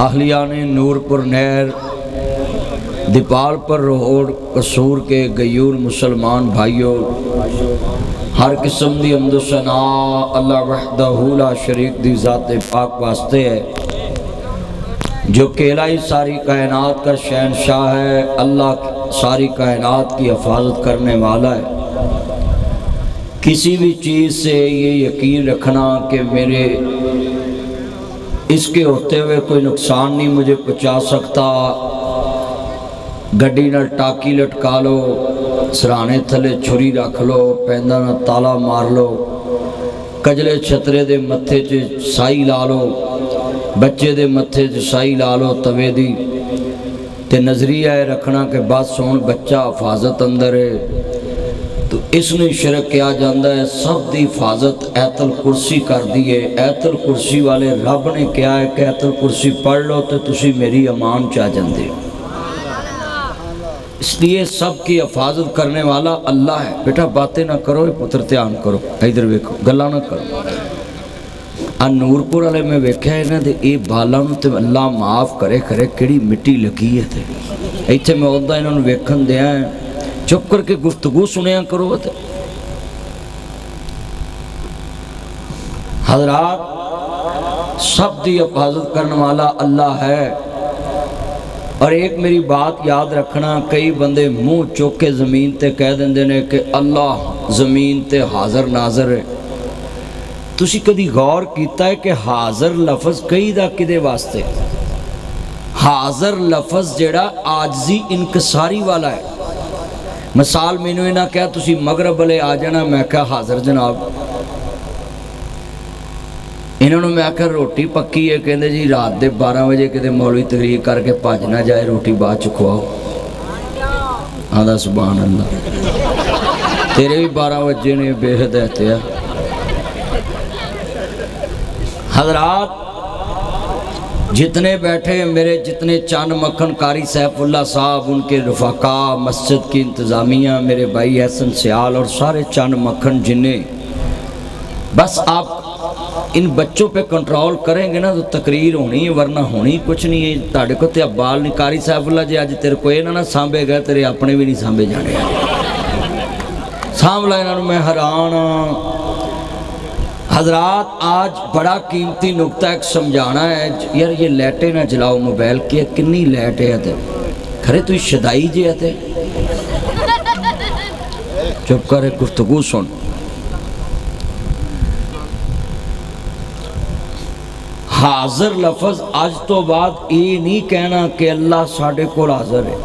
आहलिया ने नूरपुर नहर दीपालपुर रोड कसूर के गयूर मुसलमान भाइयों, हर किस्म की हम्द सना अल्लाह वहदहू ला शरीक दी ज़ात पाक वास्ते है जो अकेला ही सारी कायनात का शहनशाह है। अल्लाह सारी कायनात की हिफाजत करने वाला है। किसी भी चीज़ से ये यकीन रखना कि मेरे इसके होते हुए कोई नुकसान नहीं मुझे पहुँचा सकता। गड्डी नाल टाकी लटका लो, सराहने थले छुरी रख लो, पैंदा ना ताला मार लो, कजले छतरे दे मत्थे च साई ला लो, बच्चे दे मत्थे च साई ला लो तवे दी, ते नज़रिया है रखना कि बस हुण बच्चा हिफाजत अंदर है, तो इसनूं शिरक किया जाता है। सब की हिफाजत ऐतल कुर्सी कर दी है। ऐतल कुर्सी वाले रब ने कहा है कि ऐतल कुर्सी पढ़ लो तो तुसी मेरी अमान च आ जाते हो। इसलिए सबकी हिफाजत करने वाला अल्लाह है। बेटा बातें ना करो, पुत्र ध्यान करो, इधर वेखो, गल्लां ना करो। आ नूरपुर वाले मैं वेख्या इन्हां दे ये बालां नूं ते अल्लाह माफ़ करे करे किहड़ी मिट्टी लगी है। ते इत्थे मैं उदा इन्हां नूं वेखण दिया, चुप करके गुफ्तगू सुनिया करो। हज़रात सब की हिफाजत करने वाला अल्लाह है। और एक मेरी बात याद रखना, कई बंदे मुँह चुक के ज़मीन ते कह देंदे ने कि अल्लाह ज़मीन ते हाज़र नाज़र है। तुसी कदी गौर कीता है कि हाज़र लफज कई दा किदे वास्ते? हाज़र लफज जेड़ा आजजी इनकसारी वाला है। मिसाल मैनू इन्हें कहा तुसी मगरब वाले आ जाना, मैं क्या हाज़र जनाब। इन्होंने मैं आख्या रोटी पक्की है, कहते जी रात के 12 बजे कितने मौलवी तकरीर करके भज ना जाए, रोटी बाद च खुआओ। आदा सुभान अल्लाह, तेरे भी 12 बजे ने बेहद है। हज़रात जितने बैठे मेरे जितने चंद मक्खन कारी सैफुल्ला साहब, उनके रफ़ाका, मस्जिद की इंतज़ामिया, मेरे भाई हसन सियाल और सारे चंद मक्खन जिन्हें, बस आप इन बच्चों पे कंट्रोल करेंगे ना तो तकरीर होनी है, वरना होनी कुछ नहीं है। ताड़े को तो बाल नहीं कारी सैफुल्ला जी, अज तेरे को ना सांभे गए, तेरे अपने भी नहीं सांभे जाने। सांभ ला इन्होंने, मैं हैरान हाँ। हज़रात आज बड़ा कीमती नुकता एक समझाना है यार, ये लाइटें ना जलाओ मोबाइल की, किन्नी लाइट है ते खरे तू शदाई जे है। चुप कर, गुफ्तगू सुन। हाज़र लफज अज तो बाद ये नहीं कहना कि अल्लाह साढ़े कोल हाज़र है।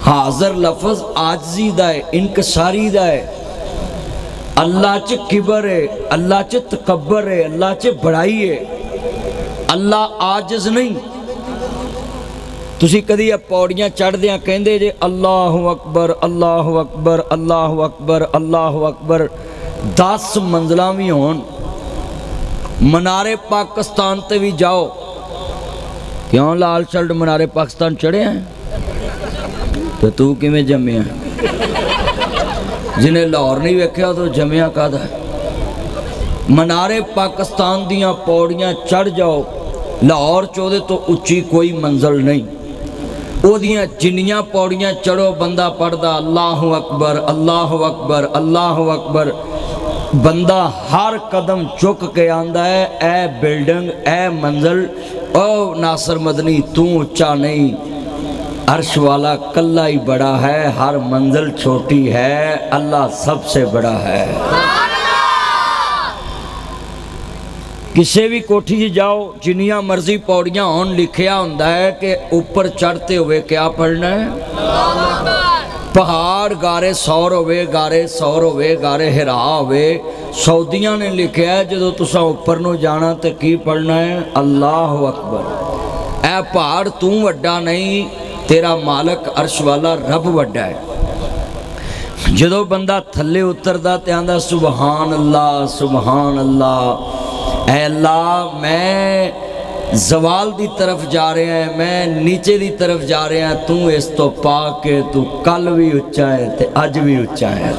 हाज़र लफज आजजी दा है, इनकसारी दा है। अल्लाह च किबर है, अल्लाह च तकब्बर है, अल्लाह च बड़ाई है। अल्लाह आजिज नहीं। तुसी कदी पौड़ियां चढ़दियां कहंदे जे अल्लाहु अकबर अल्लाहु अकबर अल्लाहु अकबर अल्लाहु अकबर, 10 मंजिलां भी होन, मनारे पाकिस्तान ते भी जाओ। क्यों लाल शर्ट मनारे पाकिस्तान चढ़े हैं? तो तू किवें जम्मिया? जिन्हें लाहौर नहीं वेख्या तो जम्मिया कादा है? मनारे पाकिस्तान दियां पौड़ियां चढ़ जाओ, लाहौर चौदे तो उच्ची कोई मंजिल नहीं। ओदियां जिन्नियां पौड़ियां चढ़ो, बंदा पढ़दा अल्लाहु अकबर अल्लाहु अकबर अल्लाहु अकबर, बंदा हर कदम चुक के आंदा है ए बिल्डिंग ए मंजिल, ओ नासर मदनी तू उच्चा नहीं, अर्श वाला कल्ला ही बड़ा है, हर मंजिल छोटी है, अल्लाह सबसे बड़ा है। किसी भी कोठी च जाओ, जिन्नियां मर्जी पौड़ियां होन, लिखिया हुंदा है कि ऊपर चढ़ते हुए क्या पढ़ना है। पहाड़ गारे सौर होवे, गारे सौर होवे, गारे हिरा होवे। सऊदियां ने लिखा है जो तुसा उपर नूं जाना तो की पढ़ना है, अल्लाहु अकबर। ऐ पहाड़ तू वड्डा नहीं, तेरा मालक अर्श वाला रब वड्डा है। जो बंदा थले उतरदा ते आंदा सुबहान अल्लाह सुबहान अल्लाह। ऐ अल्लाह मैं जवाल की तरफ जा रहे हैं, मैं नीचे की तरफ जा रहे हैं, तू इस तो पा के तू कल भी उच्चा है ते अज भी उच्चा है।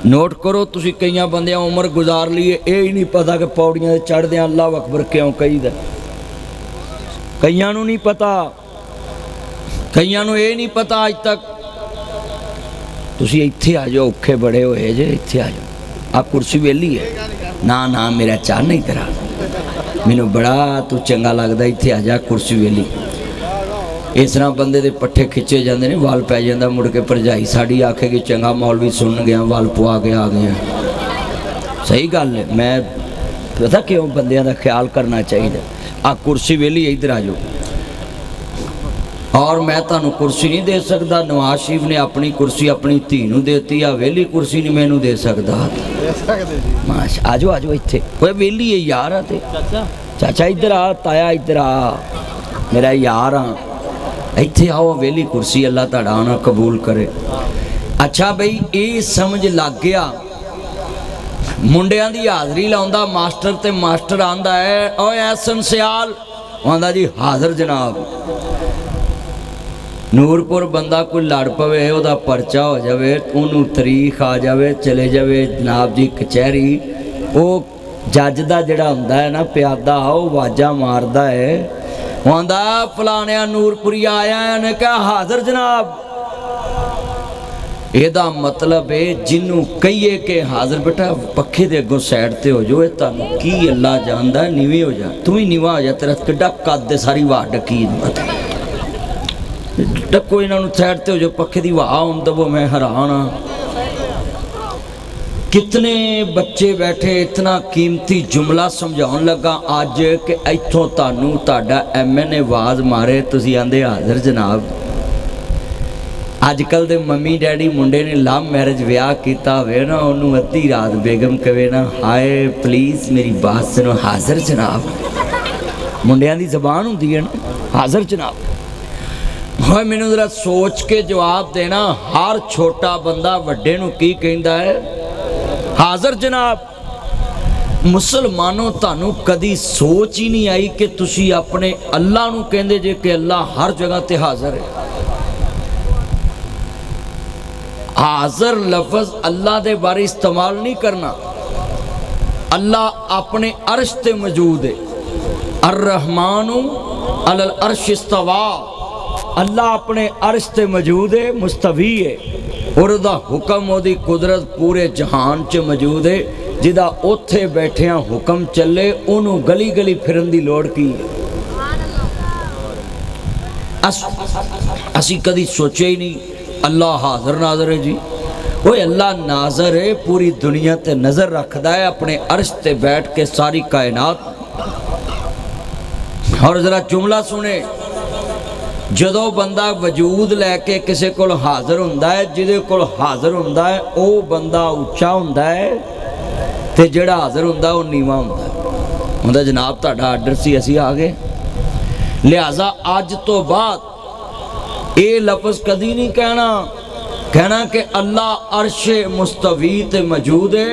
नोट करो तुसी कई बंदियां उम्र गुजार ली है, ये ही नहीं पता कि पौड़ियां चढ़दे अल्लाह अकबर क्यों कहीदा। कईयां नूं नहीं पता, कईयां नूं ये नहीं पता अज तक। तुसी इत्थे आ जाओ, औखे बड़े होए जे, इत्थे आ जाओ। आ कुर्सी वेली है ना ना मेरा चाह नहीं तेरा, मैनू बड़ा तू चंगा लगदा, इत्थे आ जा कुर्सी वेली। इस तरह बंदे दे पट्ठे खिच्चे जाते हैं, वाल पै जाता, मुड़ के भरजाई साड़ी आखेगी चंगा मौलवी सुन गया, वाल पुआ के आ गया। सही गल है, मैं पता क्यों बंदियां दा ख्याल करना चाहिए। आ कुर्सी वेली, इधर आ जाओ। और मैं तुहानू कुर्सी नहीं दे सकता, नवाज शरीफ ने अपनी कुर्सी अपनी धी नूं देती, आ वेली कुर्सी नहीं मैनू दे सकता। माशा आ जाओ, आ जाओ इत्थे, कोई वेली है यार। ते चाचा इधर आ, ताया इधर आ, मेरा यार आ, इत्थे आओ, वेली कुर्सी, अल्लाह तुहाडा आना कबूल करे। अच्छा बई ये समझ लग गया, मुंडियां दी हाज़री लाउंदा मास्टर, ते मास्टर आंदा है ओए ऐसन सियाल, आंदा जी हाज़र जनाब। नूरपुर बंदा कोई लड़ पवे, उहदा परचा हो जाए, उन्होंने तरीख आ जाए, चले जाए जनाब जी कचहरी, वो जज का जिहड़ा हुंदा है ना प्यादा, वो आवाज़ा मारदा है, आंदा फलानिया नूरपुरी आया है, उन्हें कहा हाज़र जनाब। ਇਹਦਾ मतलब है जिन्हों कहिए कि हाज़र बेटा पखे के अगों साइड ते हो जाओ, तुहानू की अल्लाह जानदा, नीवे हो जा, तू भी नीवा हो जा, तेरा किड्डा कद सारी वाह डकी डको, इन्हों साइड ते हो जाओ, पखे की वाह आउन दवो, मैं हैरान हाँ। कितने बच्चे बैठे, इतना कीमती जुमला समझाउन लगा अज कि इत्थों तुहानू तुहाडा MN आवाज़ मारे, तुसीं आंदे हाज़र जनाब। अजकल दे मम्मी डैडी मुंडे ने लव मैरिज विआह किया होवे ना, उन्होंने अद्धी रात बेगम कहे ना हाय प्लीज़ मेरी बात सुनो, हाज़र जनाब। मुंडियां दी जबान हुंदी है ना हाज़र जनाब। हाँ मैनू जरा सोच के जवाब देना, हर छोटा बंदा वड्डे नूं की कहंदा है, हाज़र जनाब। मुसलमानों तुहानू कदी सोच ही नहीं आई कि तुसी अपने अल्लाह नूं कहंदे जे कि अल्लाह हर जगह ते हाज़र है। हाज़र लफ्ज़ अल्लाह दे बारे इस्तेमाल नहीं करना। अल्लाह अपने अर्श ते मौजूद है, अर्रहमानु अलल अर्श इस्तवा, अल्लाह अपने अर्श ते मौजूद है, मुस्तवी है, और उहदा हुक्म उहदी कुदरत पूरे जहान च मौजूद है। जिदा उत्थे बैठिया हुक्म चले, उन्हों गली गली फिरन दी लोड़ की है। असी कदी सोचे ही नहीं अल्लाह हाज़र नाज़र है जी। वो अल्लाह नाज़र है, पूरी दुनिया ते नज़र रखता है, अपने अर्श ते बैठ के सारी कायनात। और जरा जुमला सुने, जदों बंदा वजूद लैके किसी को हाज़र हुंदा है, जिहदे कोल हाज़र हुंदा है वो बंदा उच्चा हुंदा है, ते जिहड़ा हाज़र हुंदा वो नीवा हुंदा है। हुंदा जनाब तुहाडा आर्डर सी, असीं आ गए, लिहाजा अज तो बाद ये लफ्ज़ कदी नहीं कहना कि अल्लाह अर्शे मुस्तवी ते मौजूद है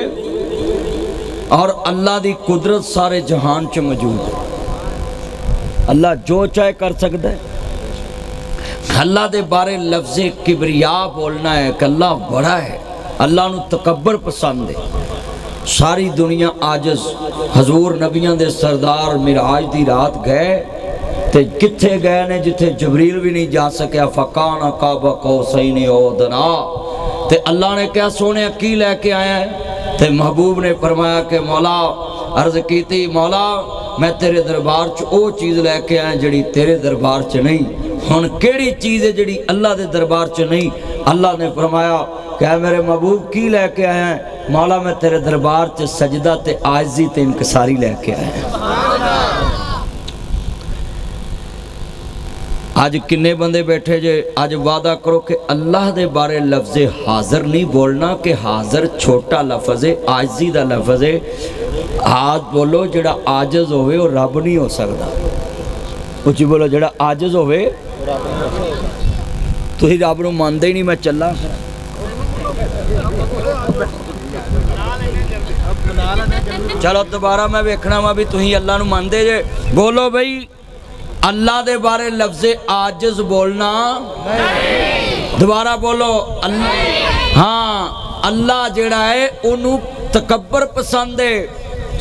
और अल्लाह दी कुदरत सारे जहान च मौजूद है। अल्लाह जो चाहे कर सकता है। अल्लाह दे बारे लफ्ज़ किबरिया बोलना है कि अल्लाह बड़ा है, अल्लाह नू तकब्बर पसंद है। सारी दुनिया आजिज़, हजूर नबियां दे सरदार मिराज दी रात गए ते किथे गए ने जिथे जबरील भी नहीं जा सकिया, फ़काना काबा कौसैनी औ अदना। ते अल्लाह ने क्या सोने की लैके आया है, ते महबूब ने फरमाया कि मौला, अर्ज की मौला मैं तेरे दरबार च वो चीज़ लैके आया जिहड़ी तेरे दरबार च नहीं। हुण केड़ी चीज़ है जिहड़ी अल्लाह दे दरबार च नहीं? अल्लाह ने फरमाया क्या मेरे महबूब की लैके आया है? मौला मैं तेरे दरबार च सजदा ते आजिज़ी ते इनकसारी लैके आया। अज किन्ने बंदे बैठे जे, अज वादा करो कि अल्लाह दे बारे लफ्ज़ हाज़र नहीं बोलना, कि हाज़र छोटा लफ्ज़ है, आजिज़ी दा लफ्ज़ है। हाथ बोलो जिहड़ा आजिज़ होवे वो रब नहीं हो सकता। उच्ची बोलो जिहड़ा आजिज़ होवे, तुसीं रब नूं मनदे ही नहीं। मैं चला चलो दोबारा मैं वेखना वा भी तुसीं अल्लाह नूं मनदे जे। बोलो बई अल्लाह दे बारे लफ्ज़ आजिज़ बोलना नहीं। दोबारा बोलो अल्लाह, हाँ अल्लाह जिहड़ा है उन्हों तकब्बर पसंद है।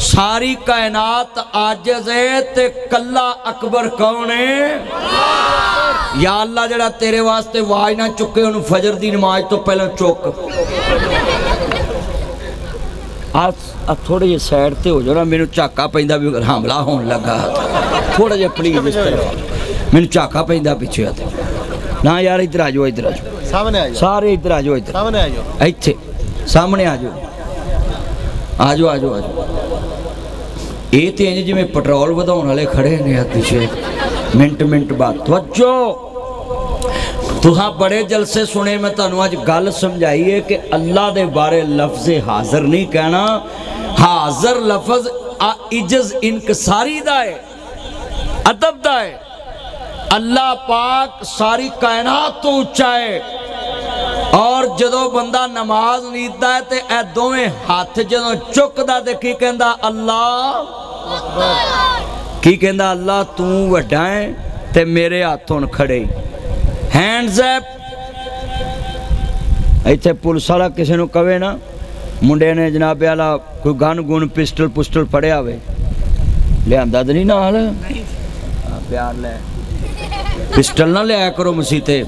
सारी कायनात आजिज़ है ते कल्ला अकबर कौन है? या अल्लाह जिहड़ा तेरे वास्ते आवाज ना चुके उन्होंने फजर दी नमाज तो पहले चुक। आ थोड़े जे साइड ते हो जाओ ना, मैनू झाका पैंदा भी हमला होने लगा। थोड़ा जिहा प्लीज इस तरह मैनू झाका पैंदा पिछे ना यार। इधर आ जाओ, इधर आ जाओ, सामने आ जाओ, सारे इधर आ जाओ, इधर सामने आ जाओ, इत्थे सामने आ जाओ, आ जाओ, आ जाओ, आ जाओ। ये तो इंज जिवें पेट्रोल वधाउण वाले खड़े ने पिछे मिनट मिनट बाद। तवज्जो, तुहां बड़े जलसे सुने, मैं तुहानू अज गल समझाई है कि अल्लाह दे बारे लफ्ज़ हाज़र नहीं कहना। हाज़र लफ्ज़ इज्ज़ इनकसारी दा है, अदब दा है। अल्लाह पाक सारी कायनात तो उच्चा है। और जदों बंदा नमाज नींदा है तो यह दोवें हाथ जदों चुकदा ते की कहंदा? अल्लाह। की कहंदा? अल्लाह तू वड्डा है ते मेरे हाथ हुण खड़े। Hands up. इत्थे पुलिस वाला किसी नूं कहे ना मुंडे ने जनाबे वाला कोई गन गुन पिस्टल पुस्टल फड़िया होवे, लिआंदा तो नहीं नाल? प्यार लै पिस्टल ना लिया करो मसीते।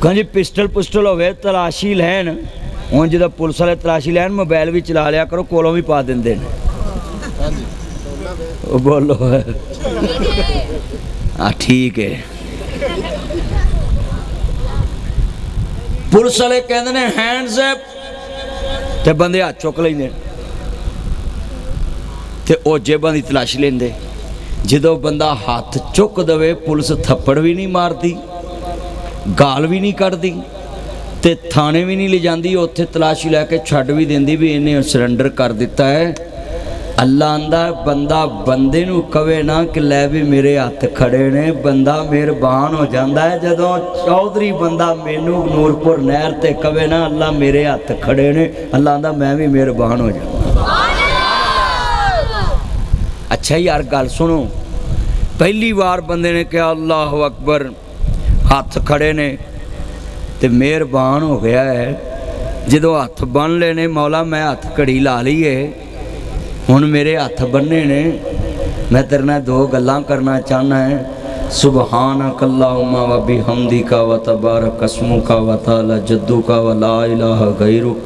कहते पिस्टल पुस्टल होवे तलाशी लैन। हुण जो पुलिस वाले तलाशी लैन मोबाइल भी चला लिया करो, कोलों भी पा देंदे ने। बोलो हाँ ठीक है। पुलिस वाले कहते हैं हैंड्स अप ते बंदे हाथ चुक लेंदे ते ओ जेबां दी तलाशी लेंदे। जो बंदा हाथ चुक दवे पुलिस थप्पड़ भी नहीं मारती, गाल भी नहीं कढ़दी ते थाने भी नहीं ले जाती, उत्थे तलाशी लैके छड्ड भी देंदी भी इन्हें सरेंडर कर दिता है। अल्लाह आंदा बंदा बंदे नूं कवे ना कि लै भी मेरे हथ खड़े ने, बंदा मेहरबान हो जाता है। जदों चौधरी बंदा मैनू नूरपुर नहर ते कवे ना अल्लाह मेरे हथ खड़े ने, अल्लाह आंदा मैं भी मेहरबान हो जाऊँ। अच्छा यार गल सुनो, पहली बार बंदे ने कहा अल्लाह अकबर, हाथ खड़े ने ते मेहरबान हो गया है। जो हथ बन लेने मौला मैं हथ घड़ी ला ली है, हुण मेरे हथ बन्ने ने, मैं तेरे नाल दो गल्लां करना चाहना है। सुबहानक अल्लाहुम्मा व बिहम्दिका व तबारक अस्मुका व तआला जद्दुका व ला इलाहा गैरुक।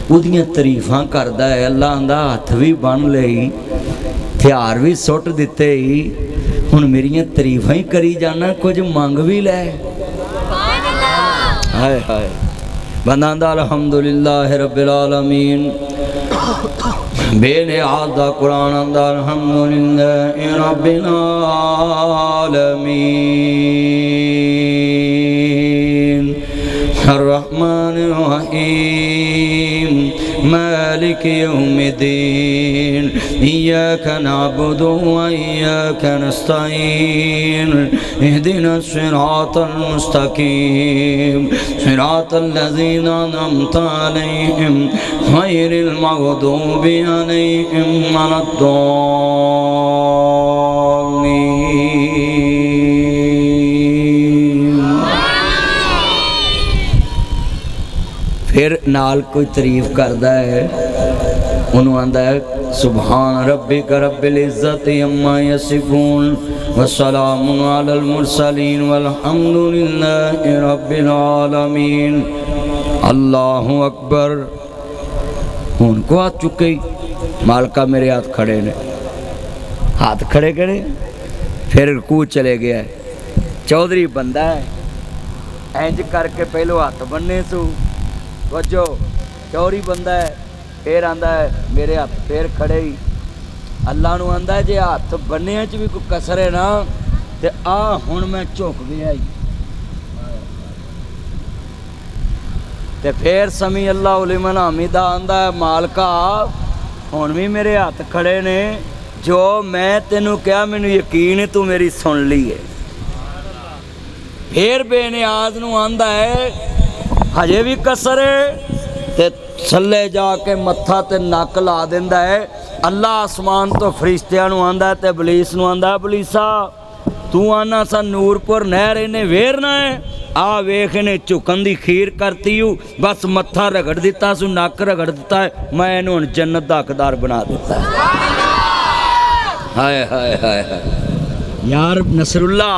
उहदियां तरीफां करदा है। अल्लाह आंदा हथ भी बन लई, हथियार भी सुट दिते ही, हुण मेरियां तरीफां ही करी जाना, कुछ मंग भी लै। हाय हाय बंदा आंदा अल्हम्दुलिल्लाह रब्बिल आलमीन। बेनिहाद दा कुरान आंदा अल्हम्दुलिल्लाह रब्बिल आलमीन अर्रहमानिर रहीम मालिक यौमिद्दीन इय्याका नअबुदु व इय्याका नस्तईन इहदिनस सिरातल मुस्तकीम सिरातल लज़ीना अनअमता अलैहिम गैरिल मग़दूबि अलैहिम वलद्दाल्लीन। फिर नाल कोई तारीफ करता है, उन्होंने आंदा है सुबहान रब्बिक रब्बिल इज़्ज़ति अम्मा यसिफून व सलामुन अलल मुरसलीन वल्हम्दुलिल्लाहि रब्बिल आलमीन। अल्लाहु अकबर। हुण को हाथ चुके, मालका मेरे हाथ खड़े ने, हाथ खड़े करे। फिर रुकू चले गया। चौधरी बंदा है, इंज करके पहलो हाथ बन्ने सू वजो चौधरी बंदा है। फिर आंदा है मेरे हाथ फिर खड़े ही। अल्लाह नूं आंदा है जे हाथ बन्निया च भी कोई कसर है ना ते आ हुण मैं झुक गया ही। ते फिर समी अल्लाह लिमन हमीदा आंदा है मालका हुण भी मेरे हाथ खड़े ने, जो मैं तेनू कहा मैनू यकीन है तू मेरी सुन ली है। फिर बेनियाज नूं आंदा है हजे भी कसर है ते थल्ले जाके मत्था ते नक ला दिंदा है। अल्लाह आसमान तो फरिश्तियां नूं आंदा है ते इबलीस नूं आंदा है इबलीसा तू आना सा नूरपुर नहर इन्हें वेरना है, आ वेख इन्हें झुकन की खीर करती हूँ, बस मत्था रगड़ दिता सू, नक रगड़ दिता है, मैं इन्हू हुण जन्नत दा हकदार बना दिता है। हाय हाय हाय हाय यार नसरुल्ला,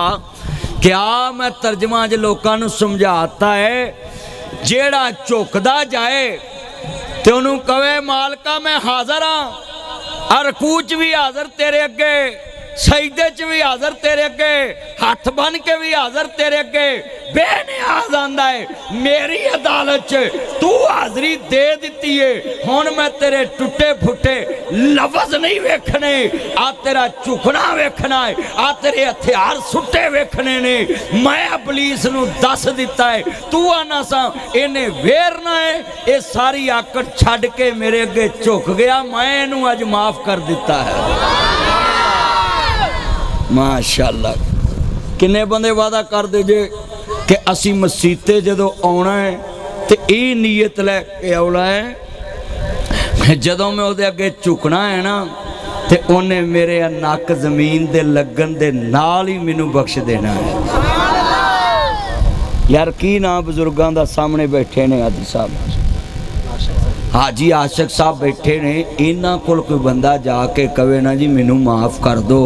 क्या मैं तर्जमा च लोगों नू समझाता है, जेड़ा झुकदा जाए ते उन्हू कवे मालका मैं हाज़र हाँ, अरकू च भी हाज़र तेरे अगे, सजदे च भी हाज़र तेरे अगे, हथ बन के भी हाज़र तेरे अगे, बेनियाज आंदा है मेरी अदालत च तू हाज़री दे दिती है, हुण मैं तेरे टुटे फुटे लफज नहीं वेखने, आ तेरा झुकना वेखना है, आ तेरे हथियार सुट्टे वेखने ने। मैं अबलीस नू दस दिता है, तू आना सा इन्हें वेरना है, ये सारी आकड़ छड्ड के मेरे अगे झुक गया, मैं इनू अज माफ कर दिता है। माशाअल्लाह। किन्ने बंदे वादा कर दे जे कि असी मसीते जदों आउणा है ते ये नीयत लैके आउणा है, जदों मैं उहदे अगे झुकना है ना ते उन्हें मेरे नक जमीन दे लगन दे नाल ही मैनू बख्श देना है। यार की ना बजुर्गों दा सामने बैठे ने हाजी साहब, हाजी आशिक साहब बैठे ने, इन्हां कोल कोई बंदा जाके कवे ना जी मैनू माफ़ कर दो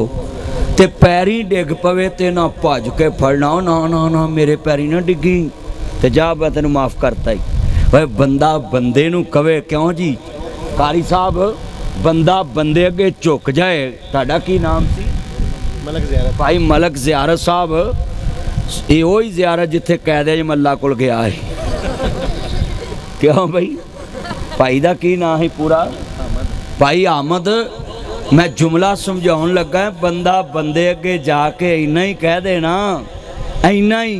ते पैरी डिग पवे ते ना भज के फड़ना, ना ना ना मेरे पैरी ना डिगी ते जा मैं तेन माफ़ करता ही। भाई बंदा बंदे नू कवे, क्यों जी कारी साहब, बंदा बंदे अगे झुक जाए। तुहाडा की नाम सी? मलक ज़ियारत। भाई मलक ज़ियारत साहब, ये वही ज़ियारत जिथे कैद मल्ला कोल गया है। क्यों भाई भाई दा की नाम है पूरा? भाई आमद। मैं जुमला समझाउन लगा, बंदा बंदे अगे जाके इन्ना ही कह देना, इन्ना ही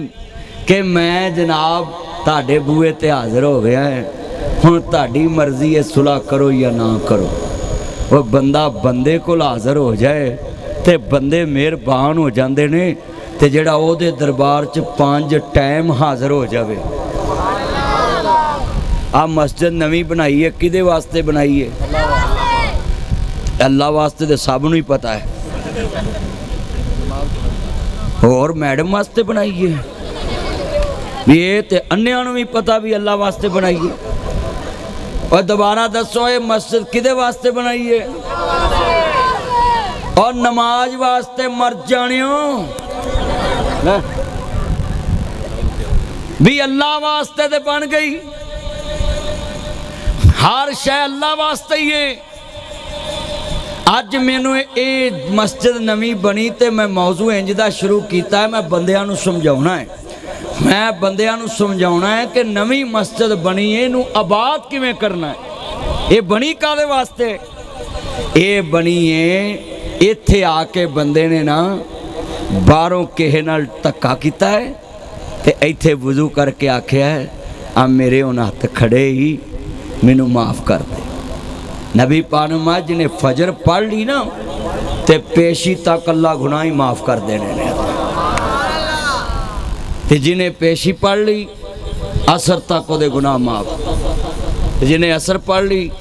कि मैं जनाब ताड़े बूहे ते हाज़र हो गया है, हुण ताड़ी मर्जी है सुलह करो या ना करो। वो बंदा बंदे कोल हाज़र हो जाए ते बंदे मेहरबान हो जाते ने, ते जेड़ा ओहदे दरबार च 5 टाइम हाज़र हो जाए। आ मस्जिद नवी बनाई है, किदे वास्ते बनाई है? अल्लाह वास्ते तो सब नूं ही पता है, और मैडम वास्ते बनाई है, ये तो अन्नियां नूं भी पता भी अल्लाह वास्ते बनाई है। और दोबारा दसो ये मस्जिद किदे वास्ते बनाई है? और नमाज वास्ते मर जानियो भी अल्लाह वास्ते तो बन गई, हर शय अल्लाह वास्ते ही है। अज मैनू ये मस्जिद नवी बनी तो मैं मौजू इंज दा शुरू किया है, मैं बंदियां नू समझाउणा है, मैं बंदियां नू समझाउणा है कि नवी मस्जिद बनी है, इनू आबाद किवें करना है। ये बनी कादे वास्ते? ये बनी है इत्थे आके बंदे ने ना बाहरों किसे नाल धक्का किया है ते इत्थे वजू करके आख्या है, आ मेरे हुण हत्थ खड़े ही, मैनू माफ़ कर दे। नबी पानुमा जिन्हें फजर पढ़ ली ना ते पेशी तक अल्लाह गुनाह ही माफ़ कर देने ने, ते जिन्हें पेशी पढ़ ली असर तक वो गुनाह माफ़, जिन्हें असर पढ़ ली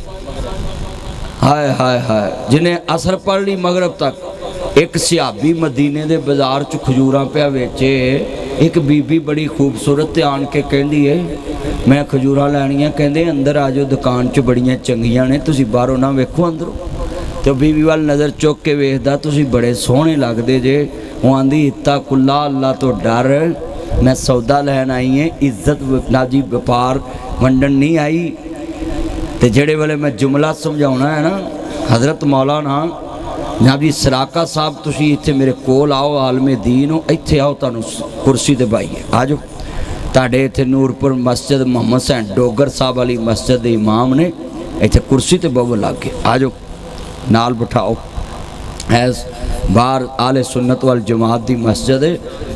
हाय हाय हाय, जिन्हें असर पढ़ ली मगरब तक। एक सियाबी मदीने दे बाजार च खजूरां पिया वेचे, एक बीबी बड़ी खूबसूरत आन के कहती है मैं खजूरां लैनियां, कहते अंदर आ जाओ दुकान च बड़ियां चंगियां ने, तुसीं बाहरों ना वेखो अंदरों। तो बीबी वाल नज़र चुक के वेखदा, तुसीं बड़े सोहने लगदे जे। वो आंदी इत्ता कुल्ला अल्लाह तो डर, मैं सौदा लैन आई है, इज्जत नाजी व्यापार वंडन नहीं आई। तो जेड़े वेले मैं जुमला समझाउणा है ना, हज़रत मौलाना नाजी सराका साहब तुसीं इत्थे मेरे कोल आओ, आलमे दीन हो, इत्थे आओ, तुहानूं कुर्सी ते बाईए आ जाओ। तुहाडे इत्थे नूरपुर मस्जिद मोहम्मद हुसैन डोगर साहब वाली मस्जिद के इमाम ने, इत्थे कुर्सी ते बवो ला के आ जाओ, नाल बिठाओ। ऐस बाहर आले सुन्नत वाल जमात की मस्जिद है,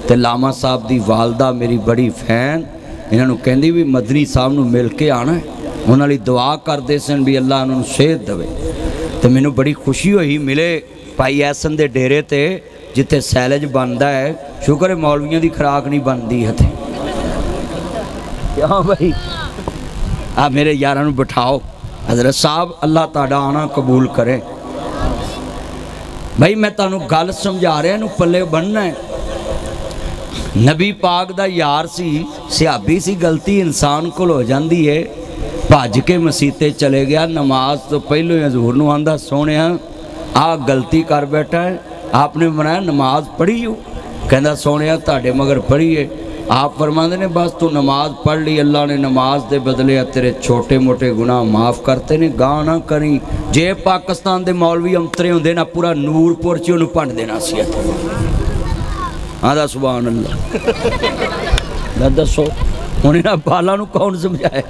ते लामा साहब की वालदा मेरी बड़ी फैन, इन्हों कहती भी मदनी साहब नूं मिल के आना है, उन्होंने दुआ करते सन भी अल्लाह उन्होंने सेहत देवे। तो मैनू बड़ी खुशी हुई मिले भाई ऐसन दे डेरे ते जिथे सैलज बनता है, शुक्र है मौलवियों की खुराक नहीं बनती है। क्यों भाई आ मेरे यारां नूं बिठाओ, हज़रत साहब अल्लाह तुहाडा आना कबूल करे। भाई मैं तुहानूं गल समझा रहा, इनू पल्ले बनना है। नबी पाक दा यार सी, सिहाबी सी, गलती इंसान को हो जाती है, भज के मसीते चले गया। नमाज तो पहलों ही हजूर नूं आंदा सोने आ गलती कर बैठा है, आपने बनाया नमाज पढ़ी हो, कहता सोने तुहाडे मगर पढ़ी है। आप फरमाते ने बस तू नमाज पढ़ ली, अल्लाह ने नमाज के बदले तेरे छोटे मोटे गुनाह माफ़ करते ने, गां ना करी। जे पाकिस्तान के मौलवी अंतरे होंदे ना, पूरा नूरपुर च उन्होंने भंड देना सी। आदा सुभान अल्लाह। दसो हुण इन्हां बालां नूं कौन समझाया?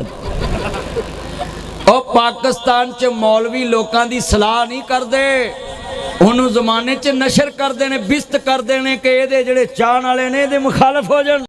और पाकिस्तान च मौलवी लोगों की सलाह नहीं करते, उन्होंने जमाने च नशर करते हैं, बिस्त करते हैं कि ये जेड़े चाहण वाले ने ये मुखालफ हो जाए।